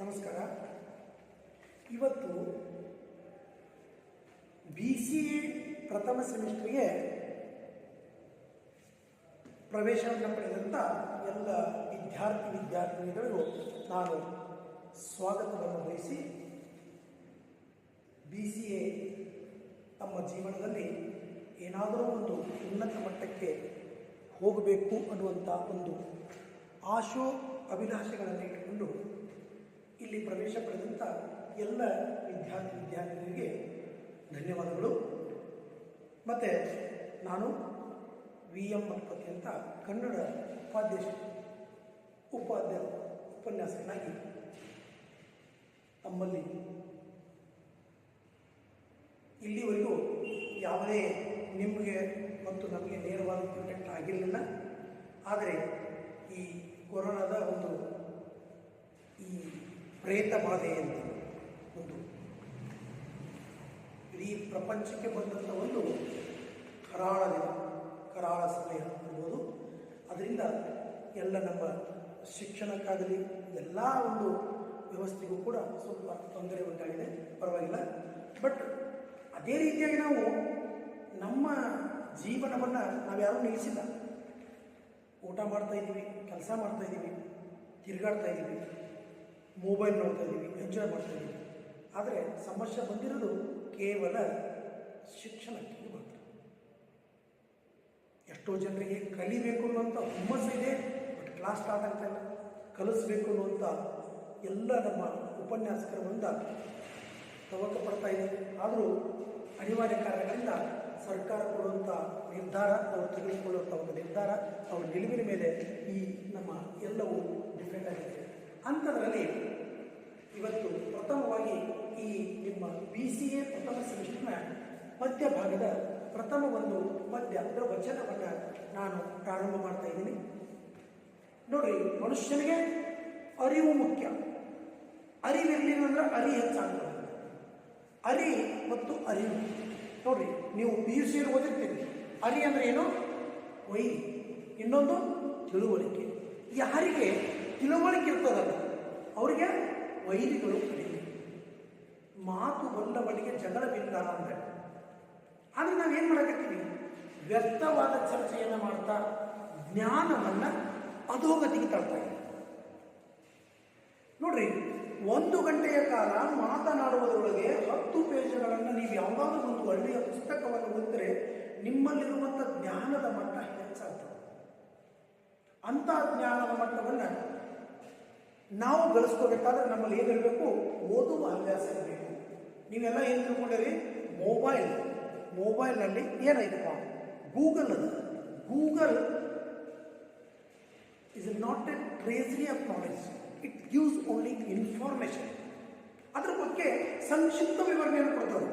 ನಮಸ್ಕಾರ. ಇವತ್ತು BCA ಪ್ರಥಮ ಸೆಮಿಸ್ಟರ್ಗೆ ಪ್ರವೇಶವನ್ನು ಪಡೆದಂಥ ಎಲ್ಲ ವಿದ್ಯಾರ್ಥಿನಿಗಳಿಗೂ ನಾನು ಸ್ವಾಗತವನ್ನು ಬಯಸಿ BCA ತಮ್ಮ ಜೀವನದಲ್ಲಿ ಏನಾದರೂ ಒಂದು ಉನ್ನತ ಮಟ್ಟಕ್ಕೆ ಹೋಗಬೇಕು ಅನ್ನುವಂಥ ಒಂದು ಅಭಿಲಾಷೆಗಳನ್ನು ಇಟ್ಟುಕೊಂಡು ಇಲ್ಲಿ ಪ್ರವೇಶ ಪಡೆದಂಥ ಎಲ್ಲ ವಿದ್ಯಾರ್ಥಿನಿಯರಿಗೆ ಧನ್ಯವಾದಗಳು. ಮತ್ತು ನಾನು VM ಮಲ್ಪತಿ ಅಂತ ಕನ್ನಡ ಉಪನ್ಯಾಸಕನಾಗಿ ತಮ್ಮಲ್ಲಿ ಇಲ್ಲಿವರೆಗೂ ಯಾವುದೇ ನಿಮಗೆ ಮತ್ತು ನಮಗೆ ನೇರವಾದ ಕಾಂಟ್ಯಾಕ್ಟ್ ಆಗಿರಲಿಲ್ಲ. ಆದರೆ ಈ ಕೊರೋನಾದ ಒಂದು ಈ ಪ್ರೇತ ಬಾಧೆ ಅಂತ ಒಂದು ಇಡೀ ಪ್ರಪಂಚಕ್ಕೆ ಬಂದಂಥ ಒಂದು ಕರಾಳ ಸಮಯ ಅನ್ಬೋದು. ಅದರಿಂದ ಎಲ್ಲ ನಮ್ಮ ಶಿಕ್ಷಣಕ್ಕಾಗಲಿ ಎಲ್ಲ ಒಂದು ವ್ಯವಸ್ಥೆಗೂ ಕೂಡ ಸ್ವಲ್ಪ ತೊಂದರೆ ಉಂಟಾಗಿದೆ. ಪರವಾಗಿಲ್ಲ. ಬಟ್ ಅದೇ ರೀತಿಯಾಗಿ ನಾವು ನಮ್ಮ ಜೀವನವನ್ನು ನಾವ್ಯಾರೂ ನಿಲ್ಲಿಸಿಲ್ಲ. ಊಟ ಮಾಡ್ತಾಯಿದ್ದೀವಿ, ಕೆಲಸ ಮಾಡ್ತಾಯಿದ್ದೀವಿ, ತಿರುಗಾಡ್ತಾ ಇದ್ದೀವಿ, ಮೊಬೈಲ್ ನೋಡ್ತಾ ಇದ್ದೀವಿ, ಎಂಜಾಯ್ ಮಾಡ್ತಾಯಿದ್ದೀವಿ. ಆದರೆ ಸಮಸ್ಯೆ ಬಂದಿರೋದು ಕೇವಲ ಶಿಕ್ಷಣಕ್ಕೆ ಮಾತ್ರ. ಎಷ್ಟೋ ಜನರಿಗೆ ಕಲಿಬೇಕು ಅನ್ನುವಂಥ ಹುಮ್ಮಸ್ಸು ಇದೆ, ಬಟ್ ಕ್ಲಾಸ್ ಸ್ಟಾರ್ಟ್ ಆಗ್ತಾ ಇಲ್ಲ. ಕಲಿಸ್ಬೇಕು ಅನ್ನುವಂಥ ಎಲ್ಲ ನಮ್ಮ ಉಪನ್ಯಾಸಕರಿಂದ ತವಕ ಪಡ್ತಾ ಇದೆ. ಆದರೂ ಅನಿವಾರ್ಯ ಕಾರಣಗಳಿಂದ ಸರ್ಕಾರ ಕೊಡುವಂಥ ನಿರ್ಧಾರ, ಅವರು ತೆಗೆದುಕೊಳ್ಳುವಂಥ ಒಂದು ನಿರ್ಧಾರ, ಅವರ ನಿಲುವಿನ ಮೇಲೆ ಈ ನಮ್ಮ ಎಲ್ಲವೂ ಡಿಪೆಂಡ್ ಆಗಿದೆ. ಅಂಥದ್ರಲ್ಲಿ ಇವತ್ತು ಪ್ರಥಮವಾಗಿ ಈ ನಿಮ್ಮ BCA ಪ್ರಥಮ ಸೆಮಿಸ್ಟರ್ನ ಮಧ್ಯಭಾಗದ ಪ್ರಥಮ ಒಂದು ಅದರ ವಚನವನ್ನು ನಾನು ಪ್ರಾರಂಭ ಮಾಡ್ತಾ ಇದ್ದೀನಿ. ನೋಡ್ರಿ, ಮನುಷ್ಯನಿಗೆ ಅರಿವು ಮುಖ್ಯ. ಅರಿವಿರಲಿಲ್ಲ ಅಂದ್ರೆ ಅರಿ ಹೆಚ್ಚಾಗ್ತದೆ. ಅರಿ ಮತ್ತು ಅರಿವು. ನೋಡ್ರಿ, ನೀವು PUC ಓದಿರ್ತೀರಿ. ಅರಿ ಅಂದರೆ ಏನು? ವೈರಿ. ಇನ್ನೊಂದು ತಿಳುವಳಿಕೆ. ಯಾರಿಗೆ ತಿಳುವಳಿಕೆ ಇರ್ತದಲ್ಲ ಅವರಿಗೆ ವೈರಿಗಳು ಕಡಿಮೆ. ಮಾತು ಬಲ್ಲವನಿಗೆ ಜಗಳವಿಲ್ಲ ಅಂದರೆ. ಆದರೆ ನಾವೇನು ಮಾಡಕತ್ತೀವಿ? ವ್ಯರ್ಥವಾದ ಚರ್ಚೆಯನ್ನು ಮಾಡ್ತಾ ಜ್ಞಾನವನ್ನು ಅಧೋಗತಿಗೆ ತಳ್ತಾ ಇದ್ದೀವಿ. ನೋಡ್ರಿ, 1 ಗಂಟೆಯ ಕಾಲ ಮಾತನಾಡುವುದರೊಳಗೆ 10 ಪೇಜುಗಳನ್ನು ನೀವು ಯಾವುದಾದ್ರೂ ಒಂದು ಒಳ್ಳೆಯ ಪುಸ್ತಕವನ್ನು ಓದಿದರೆ ನಿಮ್ಮಲ್ಲಿರುವಂಥ ಜ್ಞಾನದ ಮಟ್ಟ ಹೆಚ್ಚಾಗ್ತದೆ. ಅಂಥ ಜ್ಞಾನದ ಮಟ್ಟವನ್ನು ನಾವು ಗಳಿಸ್ಕೋಬೇಕಾದ್ರೆ ನಮ್ಮಲ್ಲಿ ಏನಿರಬೇಕು? ಓದುವ ಹವ್ಯಾಸ ಇರಬೇಕು. ನೀವೆಲ್ಲ ಏನು ತಿಳ್ಕೊಂಡಿರಿ? ಮೊಬೈಲ್ನಲ್ಲಿ ಏನಾಯ್ತಪ್ಪ? ಗೂಗಲ್ ಅದು. Google is not a treasury of knowledge. It gives only information. ಅದರ ಬಗ್ಗೆ ಸಂಕ್ಷಿಪ್ತ ವಿವರಣೆಯನ್ನು ಕೊಡ್ತದೆ.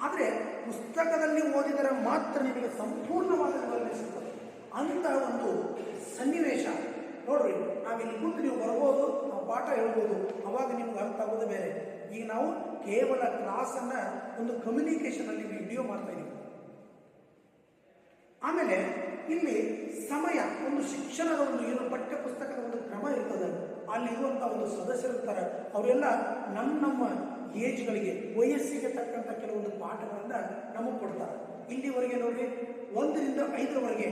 ಆದರೆ ಪುಸ್ತಕದಲ್ಲಿ ಓದಿದರೆ ಮಾತ್ರ ನಿಮಗೆ ಸಂಪೂರ್ಣವಾದ ವಿವರಣೆ ಸಿಗ್ತದೆ. ಅಂತಹ ಒಂದು ಸನ್ನಿವೇಶ ನೋಡ್ರಿ. ನಾವಿಲ್ಲಿ ಕೂತು ನೀವು ಬರ್ಬೋದು, ನಾವು ಪಾಠ ಹೇಳ್ಬೋದು, ಅವಾಗ ನಿಮ್ಗೆ ಅರ್ಥ ಆಗೋದು ಬೇರೆ. ಈಗ ನಾವು ಕೇವಲ ಕ್ಲಾಸನ್ನು ಒಂದು ಕಮ್ಯುನಿಕೇಷನಲ್ಲಿ ವಿಡಿಯೋ ಮಾಡ್ತಾ ಇದ್ದೀವಿ. ಆಮೇಲೆ ಇಲ್ಲಿ ಸಮಯ, ಒಂದು ಶಿಕ್ಷಣದ ಒಂದು ಏನು ಪಠ್ಯ ಪುಸ್ತಕದ ಒಂದು ಕ್ರಮ ಇರ್ತದೆ. ಅಲ್ಲಿರುವಂಥ ಒಂದು ಸದಸ್ಯರಿರ್ತಾರೆ, ಅವರೆಲ್ಲ ನಮ್ಮ ಏಜ್ಗಳಿಗೆ, ವಯಸ್ಸಿಗೆ ತಕ್ಕಂಥ ಕೆಲವೊಂದು ಪಾಠಗಳನ್ನು ನಮಗೆ ಕೊಡ್ತಾರೆ. ಇಲ್ಲಿವರೆಗೆ ನೋಡ್ರಿ, 1 ರಿಂದ 5ರವರೆಗೆ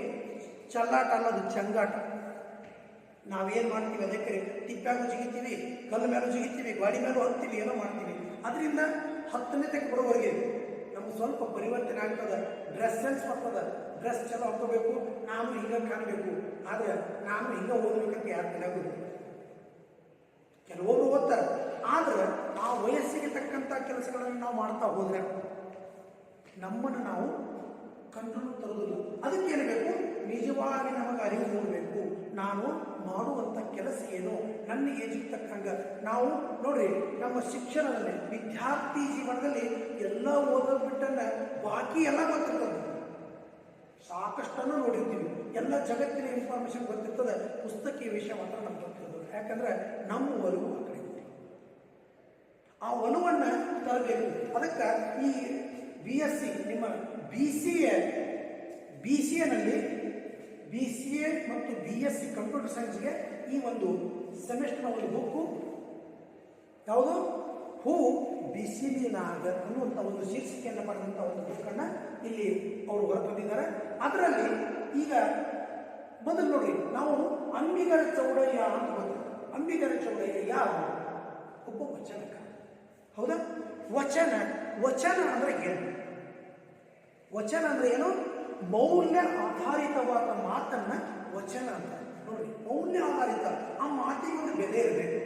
ಚಲ್ಲಾಟ ಅನ್ನೋದು ಚಂಗಾಟ. ನಾವೇನು ಮಾಡ್ತೀವಿ? ಅದಕ್ಕೆ ತಿಪ್ಪಾಗೂ ಜಿಗಿತೀವಿ, ಕಲ್ಲು ಮೇಲೂ ಜಿಗಿತೀವಿ, ಗಾಡಿ ಮೇಲೂ ಹತ್ತೀವಿ, ಏನೋ ಮಾಡ್ತೀವಿ. ಅದರಿಂದ 10ನೇ ತಕ್ಕ ಬರೋವರೆಗೆ ನಮ್ಗೆ ಸ್ವಲ್ಪ ಪರಿವರ್ತನೆ ಆಗ್ತದೆ. ಡ್ರೆಸ್ ಸೆನ್ಸ್ ಬರ್ತದೆ. ಡ್ರೆಸ್ ಚಲೋ ಹಾಕೋಬೇಕು, ನಾನು ಹಿಂಗೆ ಕಾಣಬೇಕು. ಆದರೆ ನಾನು ಹಿಂಗೆ ಓದಬೇಕಂತ ಯಾರು ತಿಳಿಯೋದು? ಕೆಲವೊಬ್ರು ಓದ್ತಾರೆ. ಆದರೆ ಆ ವಯಸ್ಸಿಗೆ ತಕ್ಕಂಥ ಕೆಲಸಗಳನ್ನು ನಾವು ಮಾಡ್ತಾ ಹೋದರೆ ನಮ್ಮನ್ನು ನಾವು ಕಂಟ್ರೋಲ್ ತರೋದಿಲ್ಲ. ಅದಕ್ಕೆ ಏನ್ಬೇಕು? ನಿಜವಾಗಿ ನಮಗೆ ಅರಿವು ಮೂಡಬೇಕು. ನಾನು ಮಾಡುವಂಥ ಕೆಲಸ ಏನು, ನನ್ನ ಏಜಿಗೆ ತಕ್ಕಂಗೆ ನಾವು ನೋಡ್ರಿ. ನಮ್ಮ ಶಿಕ್ಷಣದಲ್ಲಿ, ವಿದ್ಯಾರ್ಥಿ ಜೀವನದಲ್ಲಿ ಎಲ್ಲ ಓದೋದು ಬಿಟ್ಟನ್ನು ಬಾಕಿ ಎಲ್ಲ ಗೊತ್ತಿರ್ತದೆ. ಸಾಕಷ್ಟನ್ನು ನೋಡಿರ್ತೀವಿ. ಎಲ್ಲ ಜಗತ್ತಿನ ಇನ್ಫಾರ್ಮೇಷನ್ ಗೊತ್ತಿರ್ತದೆ. ಪುಸ್ತಕೀಯ ವಿಷಯ ಮಾತ್ರ ನಮ್ಗೆ ಗೊತ್ತಿರ್ತದೆ. ಯಾಕಂದರೆ ನಮ್ಮ ಒಲವು ಆ ಕಡೆ ಇರ್ತದೆ. ಆ ಒಲವನ್ನು ತರಬೇಕು. ಅದಕ್ಕೆ ಈ BSc ನಿಮ್ಮ BCAನಲ್ಲಿ BCA ಮತ್ತು BSc ಕಂಪ್ಯೂಟರ್ ಸೈನ್ಸ್ಗೆ ಈ ಒಂದು ಸೆಮಿಸ್ಟರ್ನ ಒಂದು ಬುಕ್ಕು ಯಾವುದು ಹೂ ಬಿಸಿಲಿನಾಗ ಅನ್ನುವಂಥ ಒಂದು ಶೀರ್ಷಿಕೆಯನ್ನು ಪಡೆದಂಥ ಒಂದು ಬುಕ್ಕನ್ನು ಇಲ್ಲಿ ಅವರು ಹೊರತಂದಿದ್ದಾರೆ. ಅದರಲ್ಲಿ ಈಗ ಮೊದಲು ನೋಡಿ, ನಾವು ಅಂಬಿಗರ ಚೌಡಯ್ಯ ಅಂತ ಗೊತ್ತಿಲ್ಲ. ಅಂಬಿಗರ ಚೌಡಯ್ಯ ಯಾರು? ಒಬ್ಬ ವಚನಕಾರ. ಹೌದಾ? ವಚನ ಅಂದ್ರೆ ಏನು? ವಚನ ಅಂದ್ರೆ ಏನು? ಮೌಲ್ಯ ಆಧಾರಿತವಾದ ಮಾತನ್ನ ವಚನ ಅಂತ ನೋಡಿ. ಮೌಲ್ಯ ಆಧಾರಿತ, ಆ ಮಾತಿಗೆ ಒಂದು ಬೆಲೆ ಇರಬೇಕು.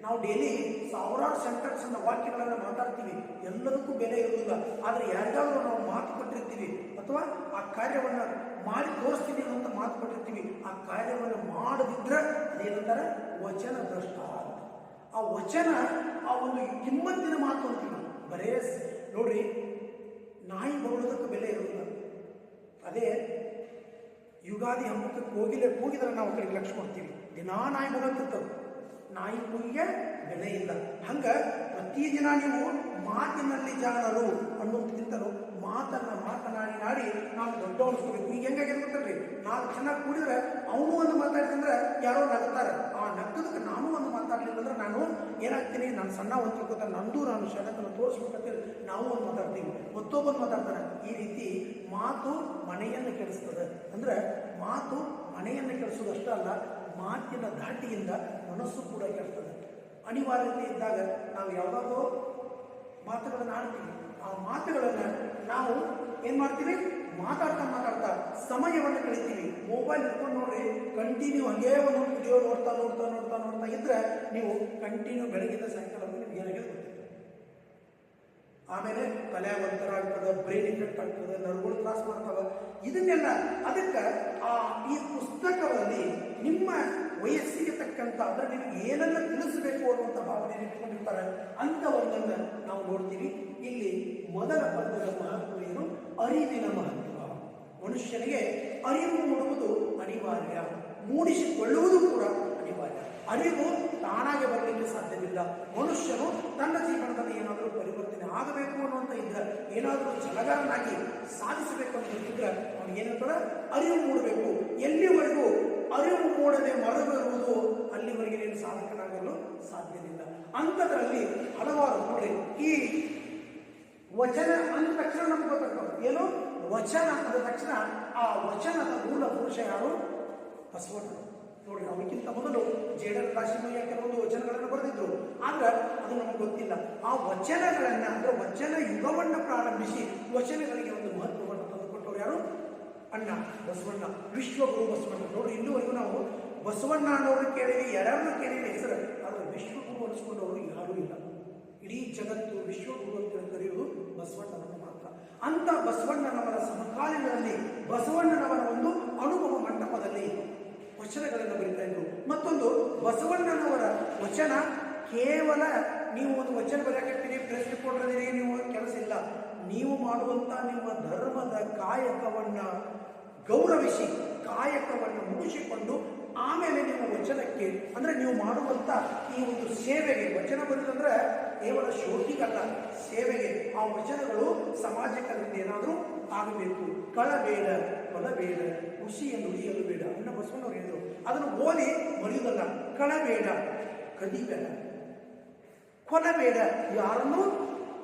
ನಾವು ಡೈಲಿ ಸಾವಿರಾರು ಸೆಂಟೆನ್ಸ್ ಅನ್ನ ವಾಕ್ಯಗಳನ್ನು ಮಾತಾಡ್ತೀವಿ, ಎಲ್ಲದಕ್ಕೂ ಬೆಲೆ ಇರುವುದಿಲ್ಲ. ಆದರೆ ಯಾರಿಗಾದ್ರೂ ನಾವು ಮಾತು ಕೊಟ್ಟಿರ್ತೀವಿ ಅಥವಾ ಆ ಕಾರ್ಯವನ್ನು ಮಾಡಿ ತೋರಿಸ್ತೀವಿ ಅಂತ ಮಾತು ಕೊಟ್ಟಿರ್ತೀವಿ, ಆ ಕಾರ್ಯವನ್ನು ಮಾಡದಿದ್ರೆ ಅದೇನಂತಾರೆ? ವಚನ ಭ್ರಷ್ಟ. ಆ ವಚನ ಆ ಒಂದು ಕಿಮ್ಮತ್ತಿನ ಮಾತು ಅಂತೀವಿ. ಬರೇ ನೋಡ್ರಿ, ನಾಯಿ ಬರುವುದಕ್ಕೆ ಬೆಲೆ ಇರುವುದಿಲ್ಲ. ಅದೇ ಯುಗಾದಿ ಹಬ್ಬಕ್ಕೆ ಕೂಗಿದ್ರೆ ನಾವು ಕಡೆಗೆ ಲಕ್ಷ ಕೊಡ್ತೀವಿ. ದಿನಾ ನಾಯಿ ಬರುತ್ತಿರ್ತವೆ, ನಾಯಿ ಕೂಗಿಗೆ ಬೆಲೆ ಇಲ್ಲ. ಹಂಗ ಪ್ರತಿದಿನ ನೀವು ಮಾತಿನಲ್ಲಿ ಜಾಣರು ಅನ್ನೋದಕ್ಕಿಂತಲೂ ಮಾತನಾಡಿ ನಾವು ದೊಡ್ಡ ಅನಿಸ್ಕೋಬೇಕು. ಈಗ ಹೆಂಗಾಗಿದೆ ಗೊತ್ತಲ್ರಿ, ನಾವು ಚೆನ್ನಾಗಿ ಕೂಡಿದ್ರೆ ಅವನು ಒಂದು ಮಾತಾಡ್ತಂದ್ರೆ ಯಾರೋ ನಗ್ತಾರೆ. ಆ ನಗ್ಗದಕ್ಕೆ ನಾನು ಒಂದು ಮಾತಾಡ್ಲಿಲ್ಲ ಅಂದ್ರೆ ನಾನು ಏನಾಗ್ತೀನಿ? ನಾನು ಸಣ್ಣ ಒಂದು ತಿಳ್ಕೊತಾರೆ, ನಾನು ಷಡತನ ತೋರಿಸ್ಬೇಕಂತೇಳಿ ನಾವು ಒಂದು ಮಾತಾಡ್ತೀವಿ, ಮತ್ತೊಬ್ಬಂದು ಮಾತಾಡ್ತಾನೆ. ಈ ರೀತಿ ಮಾತು ಮನೆಯನ್ನು ಕೆಡಿಸ್ತದೆ. ಅಂದ್ರೆ ಮಾತು ಮನೆಯನ್ನು ಕೆಡಿಸೋದಷ್ಟೇ ಅಲ್ಲ, ಮಾತಿನ ಧಾಟಿಯಿಂದ ಮನಸ್ಸು ಕೂಡ ಕೆಡ್ತದೆ. ಅನಿವಾರ್ಯತೆ ಇದ್ದಾಗ ನಾವು ಯಾವುದಾದ್ರೂ ಮಾತುಗಳನ್ನು ಆಡ್ತೀವಿ. ಆ ಮಾತುಗಳನ್ನು ನಾವು ಏನು ಮಾಡ್ತೀವಿ? ಮಾತಾಡ್ತಾ ಸಮಯವನ್ನು ಕಳಿತೀವಿ. ಮೊಬೈಲ್ ಇಟ್ಕೊಂಡು ನೋಡ್ರಿ, ಕಂಟಿನ್ಯೂ ಹಂಗೇ ಒಂದು ವಿಡಿಯೋ ನೋಡ್ತಾ ಇದ್ರೆ ನೀವು ಕಂಟಿನ್ಯೂ ಬೆಳಗಿಂದ ಸಾಯಂಕಾಲ ನಿಮ್ಗೆ ಏನಾಗಿದೆ ಗೊತ್ತಿಲ್ಲ. ಆಮೇಲೆ ತಲೆ ಒಂಥರ ಆಗ್ತದೆ, ಬ್ರೈನ್ ಇಫೆಕ್ಟ್ ಆಗ್ತದೆ, ನರ್ಗಳು ತ್ರಾಸ ಮಾಡ್ತವೆ. ಇದನ್ನೆಲ್ಲ ಅದಕ್ಕೆ ಈ ಪುಸ್ತಕದಲ್ಲಿ ನಿಮ್ಮ ವಯಸ್ಸಿಗೆ ತಕ್ಕಂಥ ಅಂದ್ರೆ ನಿಮಗೆ ಏನೆಲ್ಲ ತಿಳಿಸಬೇಕು ಅನ್ನುವಂಥ ಭಾವನೆಯನ್ನು ಇಟ್ಕೊಂಡಿರ್ತಾರೆ. ಅಂತ ಒಂದನ್ನು ನಾವು ನೋಡ್ತೀವಿ. ಇಲ್ಲಿ ಮೊದಲ ಪದ್ಯದ ಮಹತ್ವ ಏನು? ಅರಿವಿನ ಮಹತ್ವ. ಮನುಷ್ಯನಿಗೆ ಅರಿವು ಮೂಡುವುದು ಅನಿವಾರ್ಯ, ಮೂಡಿಸಿಕೊಳ್ಳುವುದು ಕೂಡ ಅನಿವಾರ್ಯ. ಅರಿವು ತಾನಾಗೆ ಬರಲಿಕ್ಕೆ ಸಾಧ್ಯವಿಲ್ಲ. ಮನುಷ್ಯನು ತನ್ನ ಜೀವನದಲ್ಲಿ ಏನಾದರೂ ಪರಿವರ್ತನೆ ಆಗಬೇಕು ಅನ್ನುವಂಥ ಇದ್ರೆ, ಏನಾದರೂ ಛಲಗಾರನಾಗಿ ಸಾಧಿಸಬೇಕು ಅಂತ ಇದ್ರೆ ಅವನು ಏನಾಗ್ತದೆ? ಅರಿವು ಮೂಡಬೇಕು. ಎಲ್ಲಿವರೆಗೂ ಅರಿವು ಮೂಡದೆ ಮರವಿರುವುದು ಅಲ್ಲಿವರೆಗೆ ನೀನು ಸಾಧಕನಾಗಲು ಸಾಧ್ಯವಿಲ್ಲ. ಅಂಥದ್ರಲ್ಲಿ ಹಲವಾರು ನೋಡಿ, ಈ ವಚನ ಅಂದ ತಕ್ಷಣ ನಮ್ಗೆ ಗೊತ್ತಾಗ್ತದೆ ಏನು? ವಚನ ಅಂದ ತಕ್ಷಣ ಆ ವಚನದ ಮೂಲ ಪುರುಷ ಯಾರು? ಬಸವಣ್ಣ. ನೋಡಿ, ಅವಕ್ಕಿಂತ ಮೊದಲು ಜೇಡರ ರಾಶಿಮಯ್ಯ ಕೆಲವೊಂದು ವಚನಗಳನ್ನು ಬರೆದಿದ್ರು, ಆದ್ರೆ ಅದು ನಮಗೆ ಗೊತ್ತಿಲ್ಲ. ಆ ವಚನಗಳನ್ನ ಅಂದ್ರೆ ವಚನ ಯುಗವನ್ನು ಪ್ರಾರಂಭಿಸಿ ವಚನಗಳಿಗೆ ಒಂದು ಮಹತ್ವವನ್ನು ತಂದುಕೊಟ್ಟವರು ಯಾರು? ಅಣ್ಣ ಬಸವಣ್ಣ, ವಿಶ್ವಗುರು ಬಸವಣ್ಣ. ನೋಡಿ, ಇಲ್ಲಿವರೆಗೂ ನಾವು ಬಸವಣ್ಣ ಅನ್ನೋರು ಕೇಳಿವಿ, ಯಾರ್ಯಾರು ಕೇಳಿವಿ ಹೆಸರು, ಆದರೆ ವಿಶ್ವಗುರು ಅನಿಸ್ಕೊಂಡವರು ಯಾರೂ ಇಲ್ಲ. ಇಡೀ ಜಗತ್ತು ವಿಶ್ವಗುರು ಅಂತ ಕರೆಯುವುದು ಬಸವಣ್ಣನನ್ನು ಮಾತ್ರ. ಅಂತ ಬಸವಣ್ಣನವರ ಸಮಕಾಲೀನದಲ್ಲಿ ಬಸವಣ್ಣನವರ ಒಂದು ಅನುಭವ ಮಂಟಪದಲ್ಲಿ ವಚನಗಳನ್ನು ಬರೀತಾ ಇದ್ರು. ಮತ್ತೊಂದು, ಬಸವಣ್ಣನವರ ವಚನ ಕೇವಲ ನೀವು ಒಂದು ವಚನ ಬರೆಯಕತ್ತೀರಿ, ಪ್ರೆಸ್ ರಿಪೋರ್ಟ್ ಅದಿರಿ, ನೀವು ಕೆಲಸ ಇಲ್ಲ. ನೀವು ಮಾಡುವಂಥ ನಿಮ್ಮ ಧರ್ಮದ ಕಾಯಕವನ್ನು ಗೌರವಿಸಿ, ಕಾಯಕವನ್ನು ಮುಗಿಸಿಕೊಂಡು ಆಮೇಲೆ ನಿಮ್ಮ ವಚನಕ್ಕೆ ಅಂದ್ರೆ ನೀವು ಮಾಡುವಂಥ ಈ ಒಂದು ಸೇವೆಗೆ, ವಚನ ಬರೆದಂದ್ರೆ ಕೇವಲ ಶೋಕಿಗಲ್ಲ, ಸೇವೆಗೆ. ಆ ವಚನಗಳು ಸಮಾಜಕ್ಕೆ ಏನಾದರೂ ಆಗಬೇಕು. ಕಳಬೇಡ, ಕೊಲಬೇಡ, ಖುಷಿಯನ್ನು ಉಳಿಯಲು ಬೇಡ ಅನ್ನ ಬಸವಣ್ಣವ್ರು ಹೇಳಿದರು. ಅದನ್ನು ಓದಿ ಮರೆಯುವುದಲ್ಲ. ಕಳಬೇಡ, ಕದಿಬೇಡ, ಕೊಲಬೇಡ, ಯಾರನ್ನೂ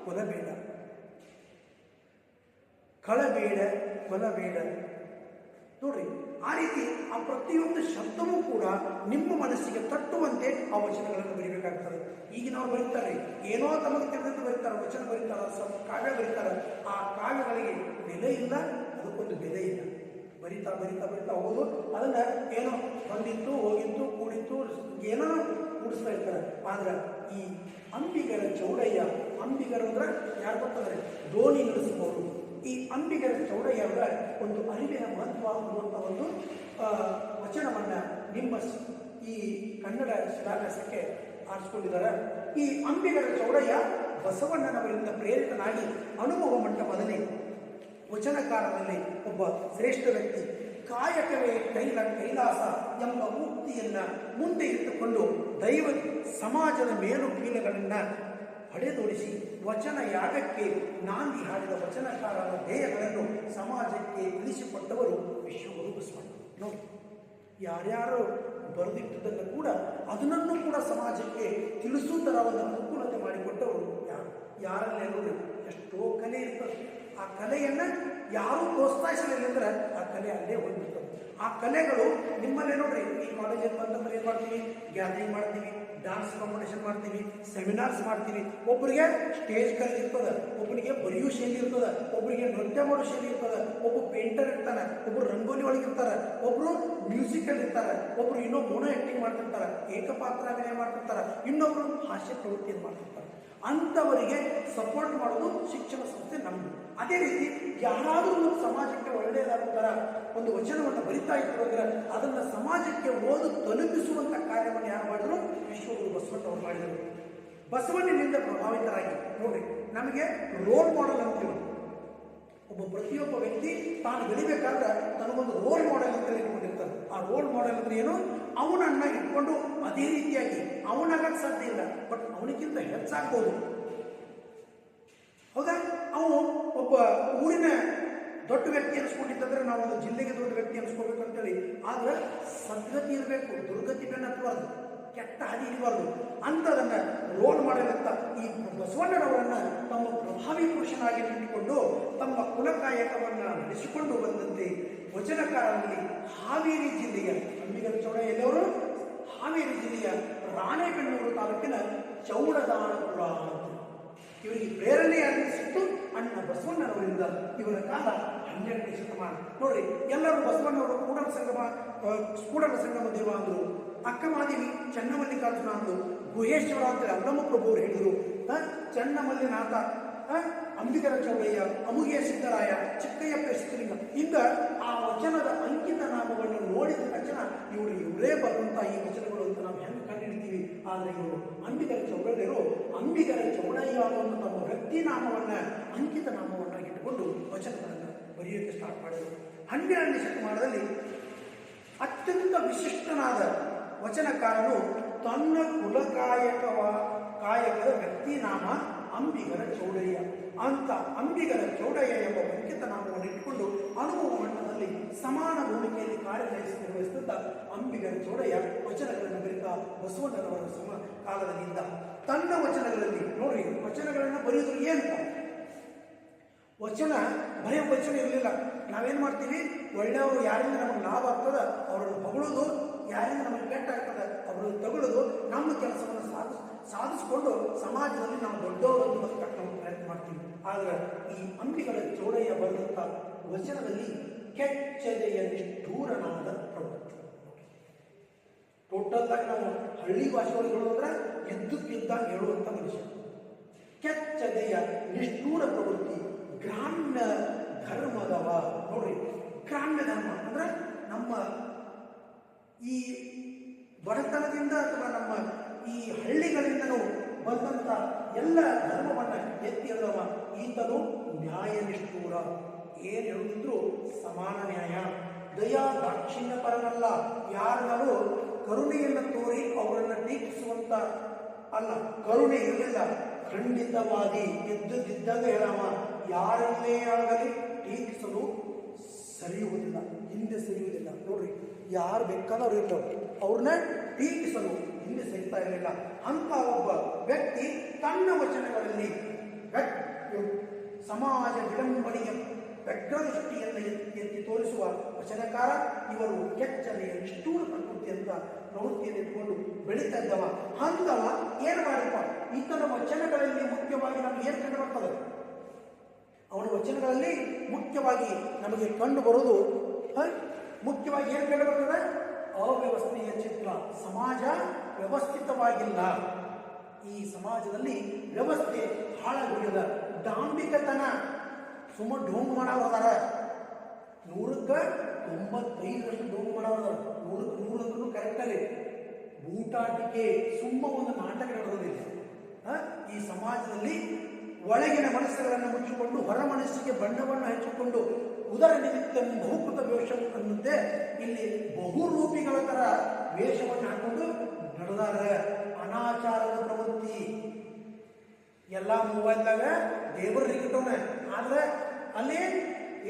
ಕೊಲಬೇಡ, ಕಳಬೇಡ, ಕೊಲಬೇಡ. ನೋಡ್ರಿ, ಆ ರೀತಿ ಆ ಪ್ರತಿಯೊಂದು ಶಬ್ದವೂ ಕೂಡ ನಿಮ್ಮ ಮನಸ್ಸಿಗೆ ತಟ್ಟುವಂತೆ ಆ ವಚನಗಳನ್ನು ಬರೀಬೇಕಾಗ್ತದೆ. ಈಗಿನವ್ರು ಬರೀತಾರೆ, ಏನೋ ತಮಗೆ ತಿಳಿದು ಬರೀತಾರೆ, ವಚನ ಬರೀತಾರೆ, ಕಾವ್ಯ ಬರೀತಾರೆ. ಆ ಕಾವ್ಯಗಳಿಗೆ ಬೆಲೆ ಇಲ್ಲ, ಅದಕ್ಕೊಂದು ಬೆಲೆ ಇಲ್ಲ. ಬರಿತಾ ಹೋಗೋದು, ಅದನ್ನ ಏನೋ ಬಂದಿತ್ತು, ಹೋಗಿತ್ತು, ಕೂಡಿತ್ತು, ಏನೋ ಕೂಡಿಸ್ತಾ ಇರ್ತಾರೆ. ಆದ್ರೆ ಈ ಅಂಬಿಗರ ಚೌಡಯ್ಯ, ಅಂಬಿಗರು ಅಂದ್ರೆ ಯಾರು ಗೊತ್ತಂದ್ರೆ ದೋಣಿ ನಡೆಸುವವರು. ಈ ಅಂಬಿಗರ ಚೌಡಯ್ಯ ಅವರ ಒಂದು ಅರಿವಿನ ಮಹತ್ವ ಅನ್ನುವಂಥ ಒಂದು ವಚನವನ್ನ ನಿಮ್ಮ ಈ ಕನ್ನಡ ಶಿಲಾನ್ಯಾಸಕ್ಕೆ ಆರಿಸಿಕೊಂಡಿದ್ದಾರೆ. ಈ ಅಂಬಿಗರ ಚೌಡಯ್ಯ ಬಸವಣ್ಣನವರಿಂದ ಪ್ರೇರಿತನಾಗಿ ಅನುಭವ ಮಂಟಪದಲ್ಲಿ ವಚನಕಾರರಲ್ಲಿ ಒಬ್ಬ ಶ್ರೇಷ್ಠ ವ್ಯಕ್ತಿ. ಕಾಯಕವೇ ಕೈಲಾಸ ಎಂಬ ಉಕ್ತಿಯನ್ನ ಮುಂದೆ ಇಟ್ಟುಕೊಂಡು ದೈವ ಸಮಾಜದ ಮೇಲು ಕೀಲುಗಳನ್ನು ಹೊಡೆದೋಡಿಸಿ ವಚನ ಯಾಗಕ್ಕೆ ನಾಂದಿ ಹಾಡಿದ ವಚನಕಾರರ ಧ್ಯೇಯಗಳನ್ನು ಸಮಾಜಕ್ಕೆ ತಿಳಿಸಿಕೊಟ್ಟವರು ವಿಶ್ವಗುರು ಬಸವಣ್ಣ. ನೋಡಿ, ಯಾರ್ಯಾರು ಬರೆದಿಟ್ಟದನ್ನು ಕೂಡ ಅದನ್ನು ಕೂಡ ಸಮಾಜಕ್ಕೆ ತಿಳಿಸುವುದರ ಒಂದು ಅನುಕೂಲತೆ ಮಾಡಿಕೊಟ್ಟವರು ಯಾರು? ಯಾರಲ್ಲೇ ನೋಡಿ ಎಷ್ಟೋ ಕಲೆ ಇರ್ತದೆ. ಆ ಕಲೆಯನ್ನು ಯಾರೂ ಪ್ರೋತ್ಸಾಹಿಸಲಿಲ್ಲ ಅಂದ್ರೆ ಆ ಕಲೆ ಅಲ್ಲೇ ಹೋಗ್ಬಿಡ್ತದೆ. ಆ ಕಲೆಗಳು ನಿಮ್ಮಲ್ಲೇ ನೋಡ್ರಿ, ಈ ಕಾಲೇಜಲ್ಲಿ ಬಂದಂದ್ರೆ ಏನು ಮಾಡ್ತೀವಿ? ಗ್ಯಾದರಿಂಗ್ ಮಾಡ್ತೀವಿ, ಡಾನ್ಸ್ ಕಾಂಪಿಟೇಷನ್ ಮಾಡ್ತೀವಿ, ಸೆಮಿನಾರ್ಸ್ ಮಾಡ್ತೀವಿ. ಒಬ್ಬರಿಗೆ ಸ್ಟೇಜ್ ಕಲೆ ಇರ್ತದೆ, ಒಬ್ಬರಿಗೆ ಬರೆಯೋ ಶೈಲಿ ಇರ್ತದೆ, ಒಬ್ಬರಿಗೆ ನೃತ್ಯ ಮಾಡೋ ಶೈಲಿ ಇರ್ತದೆ, ಒಬ್ಬ ಪೇಂಟರ್ ಇರ್ತಾನೆ, ಒಬ್ಬರು ರಂಗೋಲಿ ಒಳಗಿರ್ತಾರೆ, ಒಬ್ಬರು ಮ್ಯೂಸಿಕಲ್ ಇರ್ತಾರೆ, ಒಬ್ಬರು ಇನ್ನೊಬ್ಬ ಮೋನೋ ಆ್ಯಕ್ಟಿಂಗ್ ಮಾಡ್ತಿರ್ತಾರೆ, ಏಕಪಾತ್ರ ಅಭಿನಯ ಮಾಡ್ತಿರ್ತಾರೆ, ಇನ್ನೊಬ್ಬರು ಹಾಸ್ಯ ಪ್ರವೃತ್ತಿಯನ್ನು ಮಾಡ್ತಿರ್ತಾರೆ. ಅಂಥವರಿಗೆ ಸಪೋರ್ಟ್ ಮಾಡೋದು ಶಿಕ್ಷಣ ಸಂಸ್ಥೆ ನಮ್ಮದು. ಅದೇ ರೀತಿ ಯಾರಾದರೂ ಒಂದು ಸಮಾಜಕ್ಕೆ ಒಳ್ಳೆಯದಾಗುತ್ತರ ಒಂದು ವಚನವನ್ನು ಬರಿತಾ ಇದ್ರು ಅಂದರೆ ಅದನ್ನು ಸಮಾಜಕ್ಕೆ ಓದು ತಲುಪಿಸುವಂಥ ಕಾರ್ಯವನ್ನು ಯಾರು ಮಾಡಿದ್ರು? ವಿಶ್ವಗುರು ಬಸವಣ್ಣವರು ಮಾಡಿದರು. ಬಸವಣ್ಣನಿಂದ ಪ್ರಭಾವಿತರಾಗಿ ನೋಡ್ರಿ, ನಮಗೆ ರೋಲ್ ಮಾಡೆಲ್ ಅಂತೀವಿ. ಒಬ್ಬ ಪ್ರತಿಯೊಬ್ಬ ವ್ಯಕ್ತಿ ತಾನು ಬೆಳಿಬೇಕಾದ್ರೆ ತನಗೊಂದು ರೋಲ್ ಮಾಡೆಲ್ ಅಂತ ಇಟ್ಕೊಂಡಿರ್ತಾನೆ. ಆ ರೋಲ್ ಮಾಡೆಲ್ ಅಂದ್ರೆ ಏನು? ಅವನನ್ನ ಇಟ್ಕೊಂಡು ಅದೇ ರೀತಿಯಾಗಿ ಅವನಾಗಕ್ಕೆ ಸಾಧ್ಯ ಇಲ್ಲ, ಬಟ್ ಅವನಿಗಿಂತ ಹೆಚ್ಚಾಗ್ಬೋದು. ಹೌದಾ? ಅವನು ಒಬ್ಬ ಊರಿನ ದೊಡ್ಡ ವ್ಯಕ್ತಿ ಅನಿಸ್ಕೊಂಡಿದ್ದಂದ್ರೆ ನಾವು ಒಂದು ಜಿಲ್ಲೆಗೆ ದೊಡ್ಡ ವ್ಯಕ್ತಿ ಅನಿಸ್ಕೋಬೇಕಂತೇಳಿ, ಆದ್ರೆ ಸದ್ಗತಿ ಇರಬೇಕು, ದುರ್ಗತಿ ಬೆನ್ನು ಹತ್ತಬಾರ್ದು, ಕೆಟ್ಟ ಹಾದಿ ಹಿಡಿಬಾರ್ದು. ಅಂಥದನ್ನ ರೋಲ್ ಮಾಡಲಿಂತ ಈ ಬಸವಣ್ಣನವರನ್ನ ತಮ್ಮ ಪ್ರಭಾವಿ ಪುರುಷನಾಗಿ ಇಟ್ಟುಕೊಂಡು ತಮ್ಮ ಕುಲಕಾಯಕವನ್ನು ನಡೆಸಿಕೊಂಡು ಬಂದಂತೆ ವಚನಕಾರರಲ್ಲಿ ಹಾವೇರಿ ಜಿಲ್ಲೆಯ ಅಂಬಿಗರ ಚೌಡಯ್ಯನವರು ಹಾವೇರಿ ಜಿಲ್ಲೆಯ ರಾಣೆಬೆನ್ನೂರು ತಾಲೂಕಿನ ಚೌಡದಾನಪುರ ಅಂತ ಇವರಿಗೆ ಪ್ರೇರಣೆ ಸಿಕ್ತು ಅಣ್ಣ ಬಸವಣ್ಣನವರಿಂದ. ಇವರ ಕಾಲ 12ನೇ ಶತಮಾನ. ನೋಡ್ರಿ, ಎಲ್ಲರೂ ಬಸವಣ್ಣವರು ಕೂಡಲ ಸಂಗಮ ದೇವ ಅಂದರು, ಅಕ್ಕಮಾದೇವಿ ಚನ್ನಮಲ್ಲಿಕಾರ್ಜುನ ಅಂದರು, ಗುಹೇಶ್ವರ ಅಂತ ಅಲ್ಲಮ್ಮ ಪ್ರಭು ಅವರು ಹೇಳಿದರು, ಚನ್ನಮಲ್ಲಿನಾಥ, ಅಂಬಿಗರ ಚೌಡಯ್ಯ, ಅಮುಗಿಯ ಸಿದ್ದರಾಯ, ಚಿಕ್ಕಯ್ಯಪ್ಪ ಸಿದ್ದಲಿಂಗ. ಈಗ ಆ ವಚನದ ಅಂಕಿತ ನಾಮವನ್ನು ನೋಡಿದ ತಕ್ಷಣ ಇವರೇ ಬರುವಂಥ ಈ ವಚನಗಳು ಅಂತ ನಾವು ಹೆಂಗೆ ಕಂಡುಹಿಡಿತೀವಿ. ಆದರೆ ಇವರು ಅಂಬಿಗರ ಚೌಡಯ್ಯರು ಅಂಬಿಗರ ಚೌಡಯ್ಯ ಅನ್ನುವಂಥ ತಮ್ಮ ವ್ಯಕ್ತಿ ನಾಮವನ್ನು ಅಂಕಿತ ನಾಮವನ್ನಾಗಿ ಇಟ್ಟುಕೊಂಡು ವಚನಗಳನ್ನು ಬರೆಯೋಕ್ಕೆ ಸ್ಟಾರ್ಟ್ ಮಾಡಿದರು. 12ನೇ ಶತಮಾನದಲ್ಲಿ ಅತ್ಯಂತ ವಿಶಿಷ್ಟನಾದ ವಚನಕಾರನು ತನ್ನ ಕಾಯಕದ ವ್ಯಕ್ತಿ ನಾಮ ಅಂಬಿಗರ ಚೌಡಯ್ಯ ಅಂತ ಅಂಬಿಗರ ಚೌಡಯ್ಯ ಎಂಬ ಅಂಕಿತ ನಾಮವನ್ನು ಇಟ್ಟುಕೊಂಡು ಅನುಭವ ಮಟ್ಟದಲ್ಲಿ ಸಮಾನ ಭೂಮಿಕೆಯಲ್ಲಿ ನಿರ್ವಹಿಸುತ್ತಿದ್ದ ಅಂಬಿಗರ ಚೌಡಯ್ಯ ವಚನಗಳನ್ನು ಬರೀತಾ ಬಸವಣ್ಣನವರ ಕಾಲದಲ್ಲಿದ್ದ. ತನ್ನ ವಚನಗಳಲ್ಲಿ ನೋಡ್ರಿ, ವಚನಗಳನ್ನು ಬರೆಯುವುದು ಏನು? ಬರೆಯೋ ವಚನ ಇರಲಿಲ್ಲ. ನಾವೇನು ಮಾಡ್ತೀವಿ? ಒಳ್ಳೆಯವರು ಯಾರಿಂದ ನಮಗೆ ಲಾಭ ಆಗ್ತದೆ ಅವರನ್ನು ಹೊಗಳೋದು, ಯಾರಿಂದ ನಮಗೆ ಕೆಟ್ಟ ಆಗ್ತದೆ ಅವರನ್ನು ತಗೊಳ್ಳೋದು, ನಮ್ಮ ಕೆಲಸವನ್ನು ಸಾಧಿಸಿಕೊಂಡು ಸಮಾಜದಲ್ಲಿ ನಾವು ದೊಡ್ಡವರನ್ನು ಬದುಕಕ್ಕೆ ನಾವು ಪ್ರಯತ್ನ ಮಾಡ್ತೀವಿ. ಆದರೆ ಈ ಅಂಬಿಗರ ಚೌಡಯ್ಯ ಬರೆದಂಥ ವಚನದಲ್ಲಿ ಕೆಚ್ಚದೆಯ ನಿಷ್ಠೂರನಾದ ಪ್ರವೃತ್ತಿ. ಟೋಟಲ್ ಆಗಿ ನಾವು ಹಳ್ಳಿ ಭಾಷೆಗಳು ಹೇಳೋದ್ರೆ ಎದ್ದುಕ್ಕಿದ್ದಾಗ ಹೇಳುವಂಥ ಮನುಷ್ಯ. ಕೆಚ್ಚದೆಯ ನಿಷ್ಠೂರ ಪ್ರವೃತ್ತಿ, ಗ್ರಾಮ್ಯ ಧರ್ಮದವ. ನೋಡ್ರಿ, ಗ್ರಾಮ್ಯ ಧರ್ಮ ಅಂದ್ರೆ ನಮ್ಮ ಈ ಬಡತನದಿಂದ ಅಥವಾ ನಮ್ಮ ಈ ಹಳ್ಳಿಗಳಿಂದಲೂ ಬಂದಂಥ ಎಲ್ಲ ಧರ್ಮವನ್ನು ಎತ್ತಿ ಹೇಳುವ ಈತನು ನ್ಯಾಯ ನಿಷ್ಠೂರ. ಏನು ಹೇಳುತ್ತಿದ್ರು ಸಮಾನ ನ್ಯಾಯ, ದಯಾ ದಾಕ್ಷಿಣ್ಯ ಪರನಲ್ಲ. ಯಾರನ್ನೂ ಕರುಣೆಯನ್ನು ತೋರಿ ಅವರನ್ನು ಟೀಕಿಸುವಂತ ಅಲ್ಲ, ಕರುಣೆ ಇರಲಿಲ್ಲ. ಖಂಡಿತವಾಗಿ ಎದ್ದುದಿದ್ದಾಗ ಹೇಳವ, ಯಾರನ್ನೇ ಆಗಲಿ ಟೀಕಿಸಲು ಸರಿಯುವುದಿಲ್ಲ, ಹಿಂದೆ ಸರಿಯುವುದಿಲ್ಲ. ನೋಡ್ರಿ, ಯಾರು ಬೇಕಾದವ್ರು ಇರ್ತವ್ರು, ಅವ್ರನ್ನ ಟೀಕಿಸಲು ಹಿಂದೆ ಸರಿತಾ ಇರಲಿಲ್ಲ. ಅಂತ ಒಬ್ಬ ವ್ಯಕ್ತಿ ತನ್ನ ವಚನಗಳಲ್ಲಿ ಸಮಾಜ ವಿಡಂಬನೆಯ ವ್ಯಗ್ರದೃಷ್ಟಿಯನ್ನು ಎತ್ತಿ ತೋರಿಸುವ ವಚನಕಾರ. ಇವರು ಕೆಚ್ಚನೆಯ ನಿಷ್ಠೂರ ಪ್ರಕೃತಿ ಅಂತ ಪ್ರವೃತ್ತಿಯನ್ನು ಇಟ್ಕೊಂಡು ಬೆಳೀತಾ ಇದ್ದವ. ಅಂತವ ಏನು ಮಾಡಪ್ಪ, ಈತನ ವಚನಗಳಲ್ಲಿ ಮುಖ್ಯವಾಗಿ ನಮ್ಗೆ ಏನು ಕಂಡು ಬರ್ತದೆ? ಅವನ ವಚನಗಳಲ್ಲಿ ಮುಖ್ಯವಾಗಿ ನಮಗೆ ಕಂಡು ಬರೋದು ಮುಖ್ಯವಾಗಿ ಏನು ಕಂಡು ಬರ್ತದೆ? ಅವ್ಯವಸ್ಥೆಯ ಚಿತ್ರ. ಸಮಾಜ ವ್ಯವಸ್ಥಿತವಾಗಿಲ್ಲ, ಈ ಸಮಾಜದಲ್ಲಿ ವ್ಯವಸ್ಥೆ ಹಾಳಾಗುವುದಿಲ್ಲ. ಡಾಂಬಿಕತನ, ಡೋಂಗ್ ಮಾಡೋದಾರ 100ಕ್ಕೆ 95% ಡೋಂಗ್ ಮಾಡೋದಾರ, 100ಕ್ಕೆ 100 ಅಂದ್ರೂ ಕರೆಕ್ಟಲ್ಲಿ. ಬೂಟಾಟಿಕೆ, ಒಂದು ನಾಟಕ ನಡೆಯೋದಿಲ್ಲ. ಈ ಸಮಾಜದಲ್ಲಿ ಒಳಗಿನ ಮನಸ್ಸುಗಳನ್ನು ಮುಚ್ಚಿಕೊಂಡು ಹೊರ ಮನಸ್ಸಿಗೆ ಬಣ್ಣವನ್ನು ಹಚ್ಚಿಕೊಂಡು ಉದರ ನಿಮಿತ್ತ ಬಹುಕೃತ ವೇಷ ಅನ್ನುತ್ತೆ. ಇಲ್ಲಿ ಬಹುರೂಪಿಗಳ ಥರ ವೇಷವನ್ನು ಹಾಕೊಂಡು ನಡೆದಾರ. ಅನಾಚಾರದ ಪ್ರವೃತ್ತಿ. ಎಲ್ಲ ಮೊಬೈಲ್ದಾಗ ದೇವರಿಗೆ ಇಟ್ಟವನ, ಆದರೆ ಅಲ್ಲಿ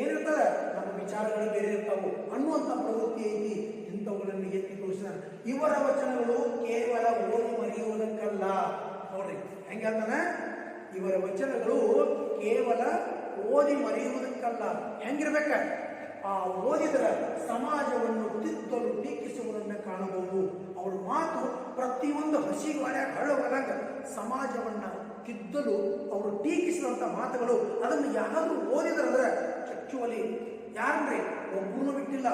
ಏನಿರ್ತದೆ ನಮ್ಮ ವಿಚಾರಗಳು ಬೇರೆ ಇರ್ತಾವು ಅನ್ನುವಂಥ ಪ್ರವೃತ್ತಿ ಐತಿ. ಇಂಥವುಗಳನ್ನು ಎತ್ತಿ ತೋರಿಸಿದ ಇವರ ವಚನಗಳು ಕೇವಲ ಓದಿ ನೋಡ್ರಿ ಹೆಂಗೆ ಹೇಳ್ತಾನೆ, ಇವರ ವಚನಗಳು ಕೇವಲ ಓದಿ ಮರೆಯುವುದಕ್ಕಲ್ಲ, ಹೆಂಗಿರ್ಬೇಕ ಆ ಓದಿದರೆ ಸಮಾಜವನ್ನು ತಿದ್ದಲು ಟೀಕಿಸುವುದನ್ನು ಕಾಣಬಹುದು. ಅವ್ರ ಮಾತು ಪ್ರತಿಯೊಂದು ಹಸಿವಾಡ್ಯಾಗ ಹಳ್ಳವಾದಾಗ ಸಮಾಜವನ್ನ ತಿದ್ದಲು ಅವರು ಟೀಕಿಸಿದಂಥ ಮಾತುಗಳು, ಅದನ್ನು ಯಾರಾದ್ರೂ ಓದಿದ್ರಂದ್ರೆ ಆಕ್ಚುಲಿ ಯಾರನ್ರಿ ಒಬ್ಬರನ್ನು ಬಿಟ್ಟಿಲ್ಲ,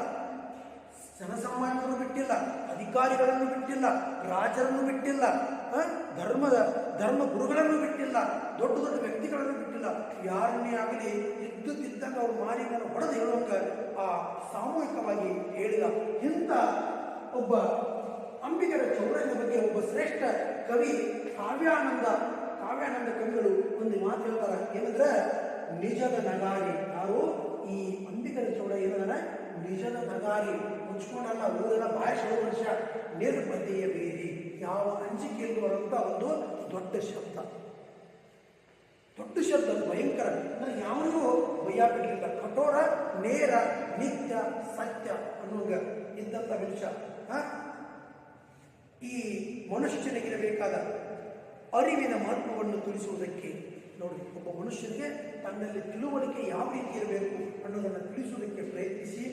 ಜನಸಾಮಾನ್ಯರನ್ನು ಬಿಟ್ಟಿಲ್ಲ, ಅಧಿಕಾರಿಗಳನ್ನು ಬಿಟ್ಟಿಲ್ಲ, ರಾಜರನ್ನು ಬಿಟ್ಟಿಲ್ಲ, ಧರ್ಮ ಗುರುಗಳನ್ನು ಬಿಟ್ಟಿಲ್ಲ, ದೊಡ್ಡ ದೊಡ್ಡ ವ್ಯಕ್ತಿಗಳನ್ನು ಬಿಟ್ಟಿಲ್ಲ, ಯಾರನ್ನೇ ಆಗಲಿ ಇದ್ದಂಗ ಅವ್ರು ಮಾರಿ ನಾನು ಹೊಡೆದು ಹೇಳುವಂಗ ಆ ಸಾಮೂಹಿಕವಾಗಿ ಹೇಳಿದ. ಇಂಥ ಒಬ್ಬ ಅಂಬಿಗರ ಚೌಡಯ್ಯನ ಬಗ್ಗೆ ಒಬ್ಬ ಶ್ರೇಷ್ಠ ಕವಿ ಕಾವ್ಯಾನಂದ ಕವಿಗಳು ಒಂದು ಮಾತು ಹೇಳ್ತಾರೆ, ಏನಂದ್ರೆ ನಿಜದ ನಗಾರಿ. ಯಾರು ಈ ಅಂಬಿಗರ ಚೌಡಯ್ಯ ಏನಂದ್ರೆ ನಿಜದ ನಗಾರಿ, ಮುಚ್ಕೊಂಡಲ್ಲ ಊರೆಲ್ಲ ಭಾಷೆ ಮನುಷ್ಯ, ನಿರ್ಬಂಧೆಯ ಬೇರಿ, ಯಾವ ಅಂಜಿಕೆಯಲ್ಲಿ ಬರುವಂತ ಒಂದು ದೊಡ್ಡ ಶಬ್ದ, ಭಯಂಕರ. ಯಾವನಿಗೂ ಭಯ ಬಿಡಲಿಲ್ಲ, ಕಠೋರ, ನೇರ, ನಿತ್ಯ, ಸತ್ಯ ಅನ್ನುವಂಗ ಇದ್ದಂಥ ಮನುಷ್ಯ. ಈ ಮನುಷ್ಯನಿಗಿರಬೇಕಾದ ಅರಿವಿನ ಮಹತ್ವವನ್ನು ತಿಳಿಸುವುದಕ್ಕೆ ನೋಡಿ, ಒಬ್ಬ ಮನುಷ್ಯನಿಗೆ ತನ್ನಲ್ಲಿ ತಿಳುವಳಿಕೆ ಯಾವ ರೀತಿ ಇರಬೇಕು ಅನ್ನೋದನ್ನು ತಿಳಿಸುವುದಕ್ಕೆ ಪ್ರಯತ್ನಿಸಿ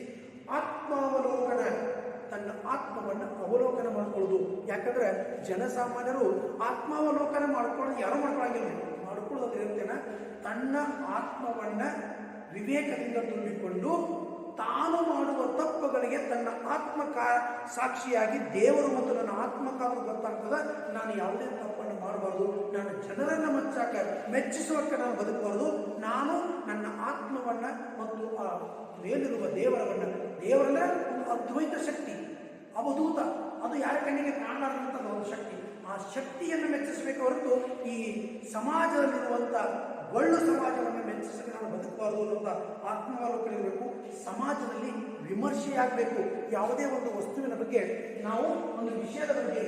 ಆತ್ಮಾವಲೋಕನ, ತನ್ನ ಆತ್ಮವನ್ನು ಅವಲೋಕನ ಮಾಡ್ಕೊಳ್ಳೋದು. ಯಾಕಂದ್ರೆ ಜನಸಾಮಾನ್ಯರು ಆತ್ಮಾವಲೋಕನ ಮಾಡ್ಕೊಳ್ಳೋದು ಯಾರು ಮಾಡ್ಕೊಳ್ಳೋಂಗಿಲ್ಲ, ಮಾಡ್ಕೊಳ್ಳೋದು ಇರ್ತೇನೆ ತನ್ನ ಆತ್ಮವನ್ನ ವಿವೇಕದಿಂದ ತುಂಬಿಕೊಂಡು ತಾನು ಮಾಡುವ ತಪ್ಪುಗಳಿಗೆ ತನ್ನ ಸಾಕ್ಷಿಯಾಗಿ ದೇವರು ಮತ್ತು ನನ್ನ ಆತ್ಮಕ್ಕಾದ್ರೂ ಗೊತ್ತಾಗ್ತದ, ನಾನು ಯಾವುದೇ ತಪ್ಪನ್ನು ಮಾಡಬಾರ್ದು, ನಾನು ಜನರನ್ನ ಮೆಚ್ಚಿಸುವಕ್ಕೆ ನಾನು ಬದುಕಬಾರ್ದು, ನಾನು ನನ್ನ ಆತ್ಮವನ್ನ ಮತ್ತು ಆ ಮೇಲಿರುವ ದೇವರನ್ನ ಒಂದು ಅದ್ವೈತ ಶಕ್ತಿ, ಅವಧೂತ, ಅದು ಯಾರ ಕಣ್ಣಿಗೆ ಕಾಣಲಾರದಂಥದ್ದು ಒಂದು ಶಕ್ತಿ, ಆ ಶಕ್ತಿಯನ್ನು ಮೆಚ್ಚಿಸಬೇಕು ಹೊರತು ಈ ಸಮಾಜದಲ್ಲಿರುವಂಥ ಒಳ್ಳು ಸಮಾಜವನ್ನು ಮೆಚ್ಚಿಸಲು ನಾವು ಬದುಕಬಾರದು ಅನ್ನೋಂಥ ಆತ್ಮಾವಲೋಕನ ಇರಬೇಕು. ಸಮಾಜದಲ್ಲಿ ವಿಮರ್ಶೆಯಾಗಬೇಕು. ಯಾವುದೇ ಒಂದು ವಸ್ತುವಿನ ಬಗ್ಗೆ ನಾವು ಒಂದು ವಿಷಯದ ಬಗ್ಗೆ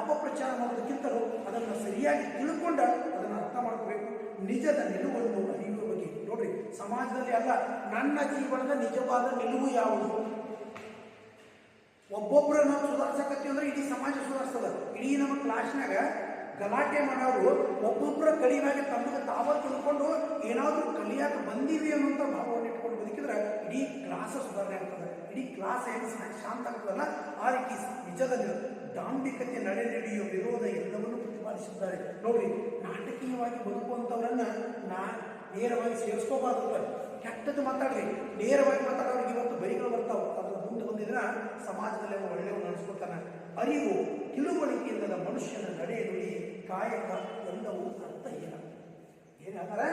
ಅಪಪ್ರಚಾರ ಮಾಡೋದಕ್ಕಿಂತಲೂ ಅದನ್ನು ಸರಿಯಾಗಿ ತಿಳ್ಕೊಂಡ ಅದನ್ನು ಅರ್ಥ ಮಾಡ್ಕೋಬೇಕು. ನಿಜದ ನಿಲುವನ್ನು ಅರಿಯುವ ಬಗ್ಗೆ ನೋಡ್ರಿ, ಸಮಾಜದಲ್ಲಿ ಅಲ್ಲ, ನನ್ನ ಜೀವನದ ನಿಜವಾದ ನಿಲುವು ಯಾವುದು, ಒಬ್ಬೊಬ್ಬರು ನಾವು ಸುಧಾರಿಸಕತ್ತೀವಿ ಅಂದ್ರೆ ಇಡೀ ಸಮಾಜ ಸುಧಾರಿಸ್ತದ. ಇಡೀ ನಮ್ಮ ಕ್ಲಾಸ್ನಾಗ ಗಲಾಟೆ ಮಾಡೋರು ಒಬ್ಬೊಬ್ಬರ ಕಲಿಯಾಗಿ ತಮಗೆ ತಾವ ತಿಳ್ಕೊಂಡು ಏನಾದರೂ ಕಲಿಯಾಕ ಬಂದೀವಿ ಅನ್ನುವಂಥ ಭಾವವನ್ನು ಇಟ್ಕೊಂಡು ಬದುಕಿದ್ರೆ ಇಡೀ ಕ್ಲಾಸ ಸುಧಾರಣೆ ಆಗ್ತದೆ, ಇಡೀ ಕ್ಲಾಸ್ ಏನು ಶಾಂತ ಆಗ್ತದಲ್ಲ. ಆ ರೀತಿ ನಿಜದ ದಾಂಭಿಕತೆ ನಡೆಯುವ ವಿರೋಧ ಎಲ್ಲವನ್ನೂ ಪ್ರತಿಪಾದಿಸಿದ್ದಾರೆ. ನೋಡ್ರಿ, ನಾಟಕೀಯವಾಗಿ ಬದುಕುವಂಥವ್ರನ್ನ ನೇರವಾಗಿ ಸೇರಿಸ್ಕೋಬಾರ್ದು. ಕೆಟ್ಟದ್ದು ಮಾತಾಡ್ರಿ, ನೇರವಾಗಿ ಮಾತಾಡೋರಿಗೆ ಇವತ್ತು ಬರಿಗಳು ಬರ್ತಾವೆ, ಅದ್ರ ಮುಂದೆ ಬಂದಿದ್ರೆ ಸಮಾಜದಲ್ಲಿ ಅವನು ಒಳ್ಳೆಯವರು ನಡೆಸ್ಕೊತಾನೆ. ಅರಿವು, ತಿಳುವಳಿಕೆಯಿಲ್ಲದ ಮನುಷ್ಯನ ನಡೆ, ನುಡಿ, ಕಾಯಕ ಎಲ್ಲವೂ ಅರ್ಥಹೀನ. ಏನಾದರೆ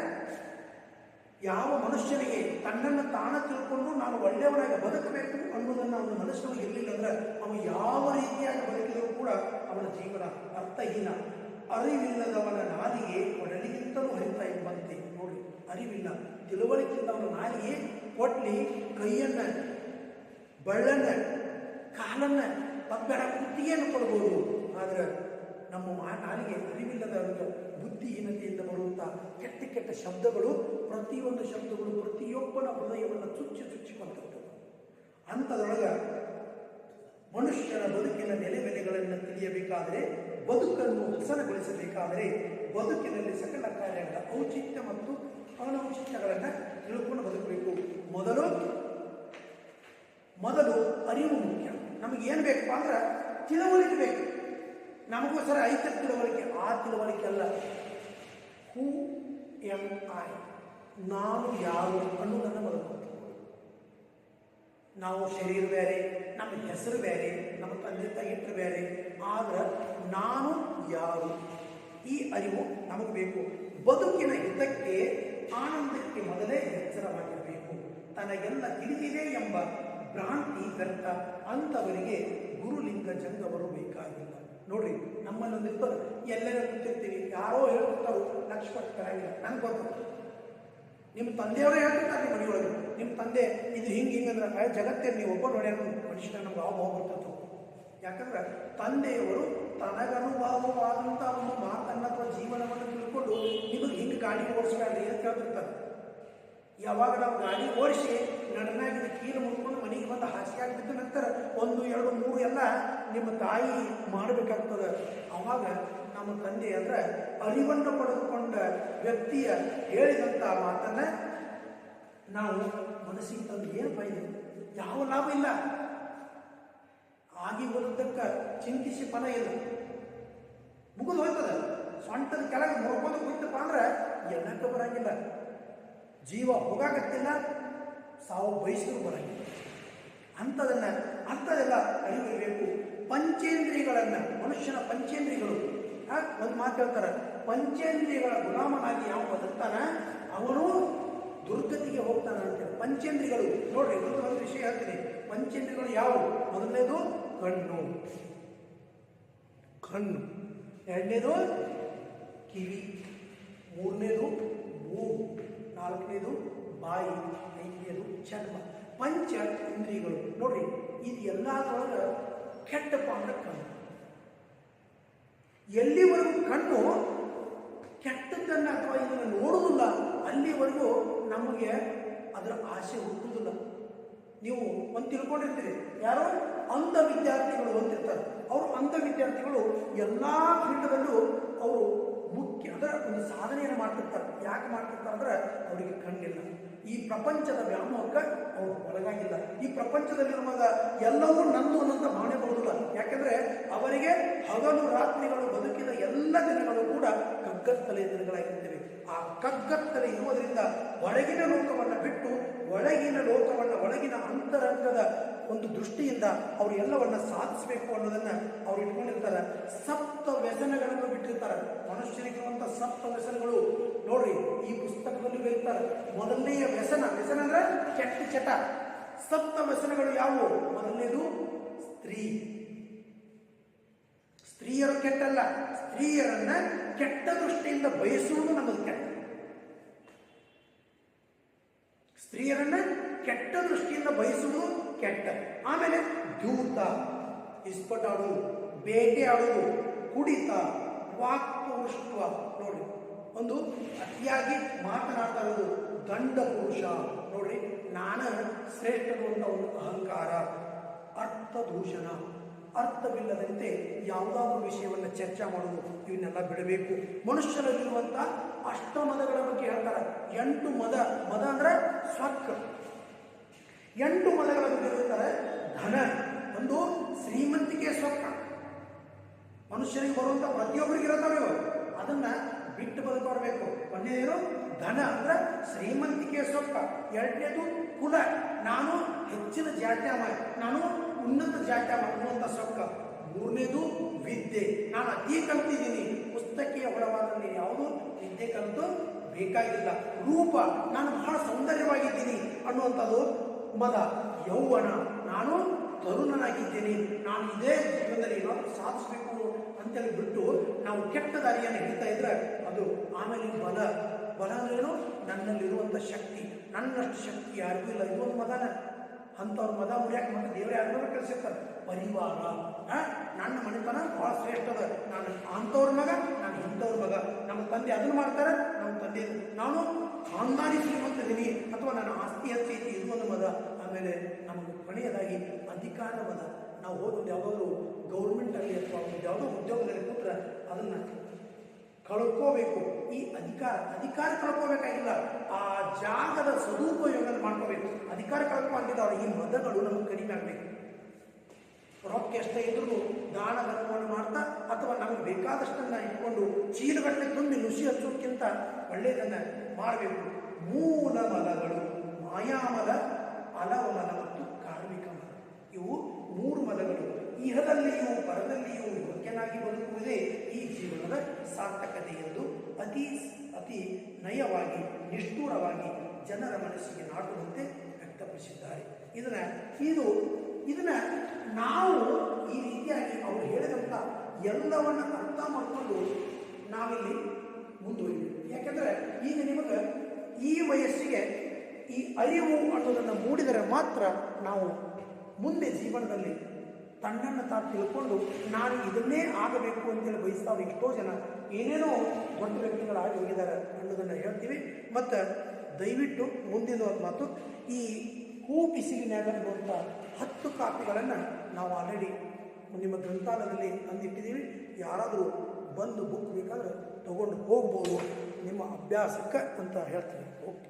ಯಾವ ಮನುಷ್ಯನಿಗೆ ತನ್ನನ್ನು ತಾನ ತಿಳ್ಕೊಂಡು ನಾನು ಒಳ್ಳೆಯವನಾಗಿ ಬದುಕಬೇಕು ಅನ್ನೋದನ್ನು ಅವನ ಮನಸ್ಸಿನಲ್ಲಿ ಇರಲಿಲ್ಲ ಅಂದ್ರೆ ಅವನು ಯಾವ ರೀತಿಯಾಗಿ ಬದುಕಿದರೂ ಕೂಡ ಅವನ ಜೀವನ ಅರ್ಥಹೀನ. ಅರಿವಿಲ್ಲದವನ ನಾಲಿಗೆ ಒಡಲಿಗಿಂತಲೂ ಹರಿತಾ ಎಂಬಂತೆ. ನೋಡಿ, ಅರಿವಿಲ್ಲ, ತಿಳುವಳಿಕೆಯಿಂದ ಅವನ ನಾಲಿಗೆ ಕೊಟ್ಲಿ ಕೈಯನ್ನ, ಬಳ್ಳನ್ನ, ಕಾಲನ್ನ, ಪಗ್ಗಡ, ಕುತ್ತಿಗೆಯನ್ನು ಕೊಡ್ಬೋದು. ಆದರೆ ನಮ್ಮ ನಾಲಿಗೆ ಅರಿವಿಲ್ಲದ ಬುದ್ಧಿಹೀನತೆಯಿಂದ ಬರುವಂಥ ಕೆಟ್ಟ ಕೆಟ್ಟ ಶಬ್ದಗಳು, ಪ್ರತಿಯೊಂದು ಶಬ್ದಗಳು ಪ್ರತಿಯೊಬ್ಬನ ಹೃದಯವನ್ನು ಚುಚ್ಚಿಕೊಂಡದ್ದು. ಅಂಥದ್ರೊಳಗೆ ಮನುಷ್ಯನ ಬದುಕಿನ ನೆಲೆಗಳನ್ನು ತಿಳಿಯಬೇಕಾದರೆ, ಬದುಕನ್ನು ಹಸನಗೊಳಿಸಬೇಕಾದರೆ ಬದುಕಿನಲ್ಲಿ ಸಕಲ ಕಾರ್ಯಗಳ ಔಚಿತ್ಯ ಮತ್ತು ಅನೌಚಿತ್ಯಗಳನ್ನು ತಿಳ್ಕೊಂಡು ಬದುಕಬೇಕು. ಮೊದಲು ಅರಿವು ಮುಖ್ಯ. ನಮಗೇನು ಬೇಕಪ್ಪ ಅಂದ್ರೆ ತಿಳುವಳಿಕೆ ಬೇಕು. ನಮಗೋಸ್ಕರ ಐತ ತಿಳುವಳಿಕೆ, ಆ ತಿಳುವಳಿಕೆ ಅಲ್ಲ. ಹೂ ಎಂ ಐ, ನಾನು ಯಾರು ಅನ್ನೋದನ್ನು ಬದುಕು. ನಾವು ಶರೀರ ಬೇರೆ, ನಮ್ಮ ಹೆಸರು ಬೇರೆ, ನಮ್ಮ ತಂದೆ ತಾಯಿಟ್ರು ಬೇರೆ, ಆದ್ರೆ ನಾನು ಯಾರು, ಈ ಅರಿವು ನಮಗೆ ಬೇಕು. ಬದುಕಿನ ಹಿತಕ್ಕೆ, ಆನಂದಕ್ಕೆ ಮೊದಲೇ ಎಚ್ಚರವಾಗಿರಬೇಕು. ತನಗೆಲ್ಲ ತಿಳಿದಿದೆ ಎಂಬ ಭ್ರಾಂತಿ ವ್ಯರ್ಥ. ಅಂಥವರಿಗೆ ಗುರುಲಿಂಗ ಜಂಗವರು ಬೇಕಾಗಿಲ್ಲ. ನೋಡ್ರಿ, ನಮ್ಮಲ್ಲೊಂದಿರ್ತದೆ, ಎಲ್ಲರೂ ಗೊತ್ತಿರ್ತೀವಿ, ಯಾರೋ ಹೇಳ್ತಿರ್ತಾರೋ ಲಕ್ಷ ಕೊಟ್ಟು ಕರಾಗಿಲ್ಲ, ನನಗೆ ಗೊತ್ತು. ನಿಮ್ಮ ತಂದೆಯವರೇ ಹೇಳ್ತಿರ್ತಾರೆ ನಿಮ್ಮ ಮನೆಯೊಳಗೆ, ನಿಮ್ಮ ತಂದೆ ಇದು ಹಿಂಗಂದ್ರೆ ಜಗತ್ತೇ ನೀವು ಒಬ್ಬ ನೋಡ್ಯಾರ ಮನುಷ್ಯನ ನಮ್ಗೆ ಅನುಭವ ಬರ್ತದೆ. ಯಾಕಂದ್ರೆ ತಂದೆಯವರು ತನಗನುಭವವಾದಂಥ ಒಂದು ಮಾತನ್ನ ಅಥವಾ ಜೀವನವನ್ನು ತಿಳ್ಕೊಂಡು ನಿಮಗೆ ಹಿಂಗೆ ಗಾಡಿ ಓಡಿಸ್ಬೇಡ್ರಿ ಅಂತ ಕೇಳ್ತಿರ್ತಾರೆ. ಯಾವಾಗ ನಾವು ಗಾಡಿ ಓಡಿಸಿ ನಡನಾಗಿದ್ದ ಕೀಲು ಮುಡ್ಕೊಂಡು ಮನೆಗೆ ಬಂದು ಹಾಸಿಗೆ ಬಿದ್ದ ನಂತರ 1, 2, 3 ಎಲ್ಲ ನಿಮ್ಮ ತಾಯಿ ಮಾಡಬೇಕಾಗ್ತದೆ. ಅವಾಗ ನಮ್ಮ ತಂದೆ ಅಂದ್ರೆ ಅರಿವನ್ನು ಪಡೆದುಕೊಂಡ ವ್ಯಕ್ತಿಯ ಹೇಳಿದಂಥ ಮಾತನ್ನ ನಾವು ಮನಸ್ಸಿಗೆ ತಂದು ಏನು ಫಾಯ್ದೆ? ಯಾವ ಲಾಭ ಇಲ್ಲ. ಆಗಿ ಹೋದದ್ದಕ್ಕೆ ಚಿಂತಿಸಿ ಫಲ ಇಲ್ಲ, ಮುಗಿದು ಹೋಗ್ತದೆ. ಸೊಂಟದ ಕೆಳಗೆ ಮುರ್ಕೊಂಡು ಕುಂತಪ್ಪ ಅಂದ್ರೆ ಎನ್ನಕ್ಕೆ ಬರಂಗಿಲ್ಲ. ಜೀವ ಹೋಗಾಕತ್ತಿಲ್ಲ, ಸಾವು ಬಯಸಿದ್ರು ಬರಂಗಿಲ್ಲ. ಅಂಥದೆಲ್ಲ ಅರಿವಿರಬೇಕು. ಪಂಚೇಂದ್ರಿಯಗಳನ್ನ, ಮನುಷ್ಯನ ಪಂಚೇಂದ್ರಿಯಗಳು, ಒಂದು ಮಾತು ಹೇಳ್ತಾರೆ, ಪಂಚೇಂದ್ರಿಯಗಳ ಗುಲಾಮನಾಗಿ ಯಾವ ಬದುಕ್ತಾನ ಅವನು ದುರ್ಗತಿಗೆ ಹೋಗ್ತಾನ ಅಂತೇಳಿ. ಪಂಚೇಂದ್ರಿಯಗಳು ನೋಡ್ರಿ, ಒಂದು ವಿಷಯ ಹೇಳ್ತೀನಿ. ಪಂಚೇಂದ್ರಿಯಗಳು ಯಾವುವು? ಮೊದಲನೇದು ಕಣ್ಣು, ಎರಡನೇದು ಕಿವಿ, ಮೂರನೇದು ಮೂಗು, ನಾಲ್ಕನೇದು ಬಾಯಿ, ಐದನೇದು ಚರ್ಮ. ಪಂಚ ಇಂದ್ರಿಯಗಳು ನೋಡ್ರಿ. ಇದು ಎಲ್ಲದರೊಳಗೆ ಕೆಟ್ಟಪ್ಪ ಅಂದ್ರೆ ಕಣ್ಣು. ಎಲ್ಲಿವರೆಗೂ ಕಣ್ಣು ಕೆಟ್ಟದ್ದನ್ನ ಅಥವಾ ಇದನ್ನು ನೋಡುವುದಿಲ್ಲ ಅಲ್ಲಿವರೆಗೂ ನಮಗೆ ಅದರ ಆಸೆ ಹುಟ್ಟುವುದಿಲ್ಲ. ನೀವು ಒಂದು ತಿಳ್ಕೊಂಡಿರ್ತೀರಿ, ಯಾರೋ ಅಂಧ ವಿದ್ಯಾರ್ಥಿಗಳು ಹೊಂದಿರ್ತಾರೆ. ಅವರು ಅಂಧ ವಿದ್ಯಾರ್ಥಿಗಳು ಎಲ್ಲ ಫೀಲ್ಡ್ದಲ್ಲೂ ಅವರು ಮುಖ್ಯ ಅದರ ಒಂದು ಸಾಧನೆಯನ್ನು ಮಾಡ್ತಿರ್ತಾರೆ. ಯಾಕೆ ಮಾಡ್ತಿರ್ತಾರೆ ಅಂದ್ರೆ ಅವರಿಗೆ ಕಣ್ಣಿಲ್ಲ. ಈ ಪ್ರಪಂಚದ ವ್ಯಾಮೋಹಕ್ಕೆ ಅವರು ಒಳಗಾಗಿಲ್ಲ. ಈ ಪ್ರಪಂಚದಲ್ಲಿರುವಾಗ ಎಲ್ಲವೂ ನಂದು ಅನ್ನೋಂಥ ಭಾವನೆ ಬರುವುದಿಲ್ಲ. ಯಾಕೆಂದ್ರೆ ಅವರಿಗೆ ಹಗಲು ರಾತ್ರಿಗಳು ಬದುಕಿದ ಎಲ್ಲ ದಿನಗಳು ಕೂಡ ಕಗ್ಗತ್ತಲೆಯ ದಿನಗಳಾಗಿರ್ತವೆ. ಆ ಕಗ್ಗತ್ತಲೆ ಇರುವುದರಿಂದ ಹೊರಗಿನ ಲೋಕವನ್ನು ಬಿಟ್ಟು ಒಳಗಿನ ಲೋಕವನ್ನು, ಒಳಗಿನ ಅಂತರಂಗದ ಒಂದು ದೃಷ್ಟಿಯಿಂದ ಅವರು ಎಲ್ಲವನ್ನ ಸಾಧಿಸಬೇಕು ಅನ್ನೋದನ್ನ ಅವ್ರು ಇಟ್ಕೊಂಡಿರ್ತಾರೆ. ಸಪ್ತ ವ್ಯಸನಗಳನ್ನು ಬಿಟ್ಟಿರ್ತಾರೆ. ಮನುಷ್ಯನಿಗಿರುವಂಥ ಸಪ್ತ ವ್ಯಸನಗಳು ನೋಡ್ರಿ, ಈ ಪುಸ್ತಕದಲ್ಲಿ ಬರೀತಾರೆ. ಮೊದಲನೆಯ ವ್ಯಸನ ಅಂದ್ರೆ ಕೆಟ್ಟ ಚಟ. ಸಪ್ತ ವ್ಯಸನಗಳು ಯಾವುವು? ಮೊದಲನೇದು ಸ್ತ್ರೀಯರು ಕೆಟ್ಟಲ್ಲ. ಸ್ತ್ರೀಯರನ್ನ ಕೆಟ್ಟ ದೃಷ್ಟಿಯಿಂದ ಬಯಸುವುದು ನಮ್ಮದು ಕೆಟ್ಟ. ಸ್ತ್ರೀಯರನ್ನ ಕೆಟ್ಟ ದೃಷ್ಟಿಯಿಂದ ಬಯಸುವುದು ಕೆಟ್ಟ. ಆಮೇಲೆ ಧೂತ, ಇಸ್ಪಟಾಡುವುದು, ಬೇಟೆ ಆಡುವುದು, ಕುಡಿತ, ವಾಕ್ಪೌರುಷತ್ವ. ನೋಡ್ರಿ, ಒಂದು ಅತಿಯಾಗಿ ಮಾತನಾಡ್ತಾ ಇರೋದು ಗಂಡ ಪುರುಷ. ನೋಡ್ರಿ, ನಾನು ಶ್ರೇಷ್ಠರು ಅಂತ ಒಂದು ಅಹಂಕಾರ. ಅರ್ಥದೂಷಣ, ಅರ್ಥವಿಲ್ಲದಂತೆ ಯಾವುದಾದ್ರೂ ವಿಷಯವನ್ನು ಚರ್ಚೆ ಮಾಡುವುದು, ಇವನ್ನೆಲ್ಲ ಬಿಡಬೇಕು. ಮನುಷ್ಯರಲ್ಲಿರುವಂಥ ಅಷ್ಟಮದಗಳ ಬಗ್ಗೆ ಹೇಳ್ತಾರೆ. 8 ಮದ ಅಂದ್ರೆ ಸ್ವರ್ಗ. 8 ಮದಗಳ ಬಗ್ಗೆ ಹೇಳ್ತಾರೆ. ಧನ, ಒಂದು ಶ್ರೀಮಂತಿಕೆ ಸ್ವರ್ಗ. ಮನುಷ್ಯನಿಗೆ ಬರುವಂಥ ಪ್ರತಿಯೊಬ್ಬರಿಗೆ ಇರುತ್ತವೆ, ಅದನ್ನ ಬಿಟ್ಟು ಬದುಕಬೇಕು. ಒಂದನೇದು ಧನ ಅಂದ್ರೆ ಶ್ರೀಮಂತಿಕೆ ಸ್ವರ್ಗ. ಎರಡನೇದು ಕುಲ, ನಾನು ಹೆಚ್ಚಿನ ಜಾತ್ಯಾಮ, ನಾನು ಉನ್ನತ ಜಾತ್ಯಾಮ ಅನ್ನುವಂಥ ಸ್ವರ್ಗ. ಮೂರನೇದು ವಿದ್ಯೆ, ನಾನು ಅತಿ ಕಲ್ತಿದ್ದೀನಿ, ಪುಸ್ತಕೀಯ ಹೊಳವಾದಲ್ಲಿ ಯಾವುದು ವಿದ್ಯೆ ಕಲಿತು ಬೇಕಾಗಿಲ್ಲ. ರೂಪ, ನಾನು ಬಹಳ ಸೌಂದರ್ಯವಾಗಿದ್ದೀನಿ ಅನ್ನುವಂಥದ್ದು ಮದ. ಯೌವನ, ನಾನು ತರುಣನಾಗಿದ್ದೇನೆ, ನಾನು ಇದೇ ಜೀವನದಲ್ಲಿ ಏನಾದರೂ ಸಾಧಿಸಬೇಕು ಅಂತೇಳಿ ಬಿಟ್ಟು ನಾವು ಕೆಟ್ಟ ದಾರಿಯನ್ನು ಹಿಡಿತಾ ಇದ್ರೆ ಅದು. ಆಮೇಲೆ ಬಲ ಅಂದ್ರೇನು? ನನ್ನಲ್ಲಿರುವಂಥ ಶಕ್ತಿ, ನನ್ನಷ್ಟು ಶಕ್ತಿ ಯಾರಿಗೂ ಇಲ್ಲ. ಇದೊಂದು ಮದನ. ಅಂಥವ್ರ ಮದ ಮುರಿಯಾಕೆ ಮತ್ತೆ ದೇವರೇ ಯಾರು ಕಳಿಸಿರ್ತಾರೆ. ಪರಿವಾರ, ನನ್ನ ಮನೆತನ ಭಾಳ ಶ್ರೇಷ್ಠದ, ನಾನು ಅಂಥವ್ರ ಮಗ, ನಾನು ಇಂಥವ್ರ ಮಗ. ನಮ್ಮ ತಂದೆ ಅದನ್ನು ಮಾಡ್ತಾರೆ, ನಮ್ಮ ತಂದೆ ನಾನು ಖಾನ್ದಾನಿ ಶ್ರೀಮಂತಿದ್ದೀನಿ ಅಥವಾ ನನ್ನ ಆಸ್ತಿ ಹೆಚ್ಚೈತಿ, ಇದು ಒಂದು ಮದ. ಆಮೇಲೆ ನಮಗೆ ಕೊನೆಯದಾಗಿ ಅಧಿಕಾರ ಮದ. ನಾವು ಹೋದೊಂದು ಯಾವುದಾದ್ರೂ ಗೌರ್ಮೆಂಟ್ ಅಲ್ಲಿ ಅಥವಾ ಯಾವುದೋ ಉದ್ಯೋಗದಲ್ಲಿ ಕೂತ್ರೆ ಅದನ್ನು ಕಳ್ಕೋಬೇಕು. ಈ ಅಧಿಕಾರ ಕಳ್ಕೋಬೇಕಾಗಿಲ್ಲ, ಆ ಜಾಗದ ಸದುಪಯೋಗ ಮಾಡ್ಕೋಬೇಕು. ಅಧಿಕಾರ ಕಳ್ಕೊಂಡಿದ್ದವ್ರು ಈ ಮದಗಳು ನಮಗೆ ಕಡಿಮೆ ಆಗಬೇಕು. ರೊಕ್ಕ ಎಷ್ಟೇ ಇದ್ರೂ ದಾನ ಧರ್ಮವನ್ನು ಮಾಡ್ತಾ ಅಥವಾ ನಮಗೆ ಬೇಕಾದಷ್ಟನ್ನು ಇಟ್ಕೊಂಡು ಚೀಲಗಟ್ಟಲೆ ತುಂಬಿ ನುಸಿ ಹಚ್ಚೋಕ್ಕಿಂತ ಒಳ್ಳೆಯದನ್ನು ಮಾಡಬೇಕು. ಮೂಲ ಮದಗಳು ಮಾಯಾಮದ, ಅಲವಮದ ಮತ್ತು ಕಾರ್ಮಿಕ ಮದ. ಇವು 3 ಮದಗಳು. ಇಹದಲ್ಲಿಯೂ ಪರದಲ್ಲಿಯೂ ಯೋಗ್ಯನಾಗಿ ಬದುಕುವುದೇ ಈ ಜೀವನದ ಸಾರ್ಥಕತೆ ಎಂದು ಅತಿ ನಯವಾಗಿ, ನಿಷ್ಠೂರವಾಗಿ ಜನರ ಮನಸ್ಸಿಗೆ ನಾಟುವಂತೆ ವ್ಯಕ್ತಪಡಿಸಿದ್ದಾರೆ. ಇದನ್ನ ನಾವು ಈ ರೀತಿಯಾಗಿ ಅವರು ಹೇಳಿದಂಥ ಎಲ್ಲವನ್ನ ಅರ್ಥ ಮಾಡಿಕೊಂಡು ನಾವಿಲ್ಲಿ ಮುಂದುವರಿಬೇಕು. ಯಾಕೆಂದರೆ ಈಗ ನಿಮಗೆ ಈ ವಯಸ್ಸಿಗೆ ಈ ಅರಿವು ಅನ್ನೋದನ್ನು ಮೂಡಿದರೆ ಮಾತ್ರ ನಾವು ಮುಂದೆ ಜೀವನದಲ್ಲಿ ತನ್ನನ್ನು ತಾನು ತಿಳ್ಕೊಂಡು ನಾನು ಇದನ್ನೇ ಆಗಬೇಕು ಅಂತೇಳಿ ಬಯಸ್ತಾವೆ. ಎಷ್ಟೋ ಜನ ಏನೇನೋ ದೊಡ್ಡ ವ್ಯಕ್ತಿಗಳಾಗಿ ಹೋಗಿದ್ದಾರೆ ಅನ್ನೋದನ್ನು ಹೇಳ್ತೀವಿ. ಮತ್ತು ದಯವಿಟ್ಟು ಮುಂದಿನ ಮಾತು, ಈ ಹೂ ಬಿಸಿಲಿನಾಗ ಅನ್ನುವಂಥ 10 ಕಾಪಿಗಳನ್ನು ನಾವು ಆಲ್ರೆಡಿ ನಿಮ್ಮ ಗ್ರಂಥಾಲಯದಲ್ಲಿ ತಂದಿಟ್ಟಿದ್ದೀವಿ. ಯಾರಾದರೂ ಬಂದು ಬುಕ್ ಬೇಕಾದ್ರೆ ತಗೊಂಡು ಹೋಗ್ಬೋದು ನಿಮ್ಮ ಅಭ್ಯಾಸಕ್ಕೆ ಅಂತ ಹೇಳ್ತೀನಿ. ಓಕೆ.